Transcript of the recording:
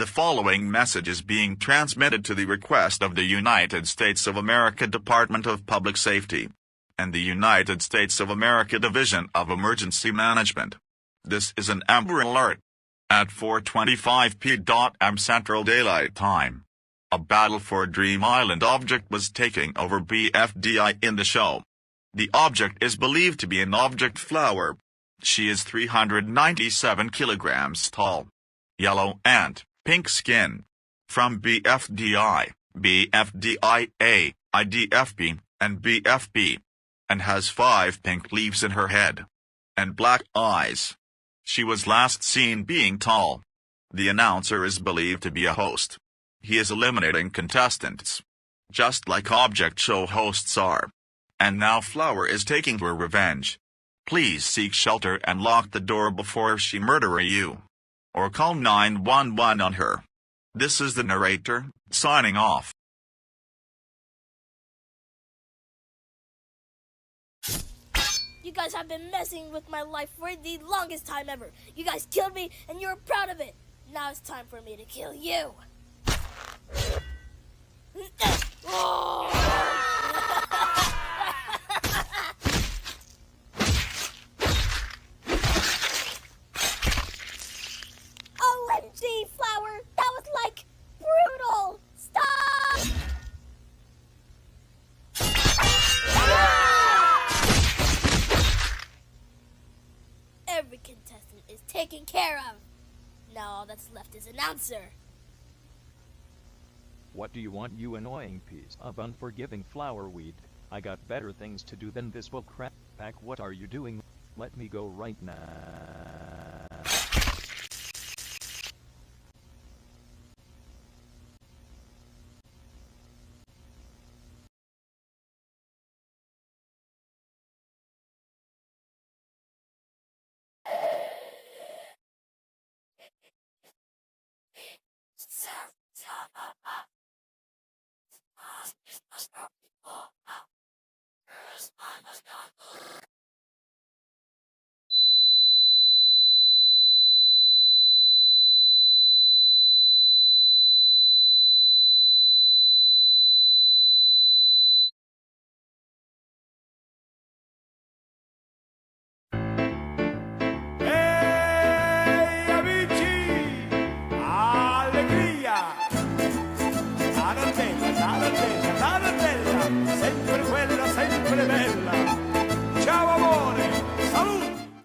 The following message is being transmitted to the request of the United States of America Department of Public Safety and the United States of America Division of Emergency Management. This is an Amber Alert. At 4:25 p.m. Central Daylight Time, a battle for Dream Island object was taking over BFDI in the show. The object is believed to be an object flower. She is 397 kilograms tall, yellow and pink skin. From BFDI, BFDIA, IDFB, and BFB, and has 5 pink leaves in her head and black eyes. She was last seen being tall. The announcer is believed to be a host. He is eliminating contestants, just like object show hosts are. And now Flower is taking her revenge. Please seek shelter and lock the door before she murders you. Or call 911 on her. This is the narrator, signing off. You guys have been messing with my life for the longest time ever. You guys killed me, and you're proud of it. Now it's time for me to kill you. OMG, Flower! That was, like, brutal! Stop! Every contestant is taken care of. Now all that's left is announcer. What do you want, you annoying piece of unforgiving flowerweed? I got better things to do than this bull crap. What are you doing? Let me go right now.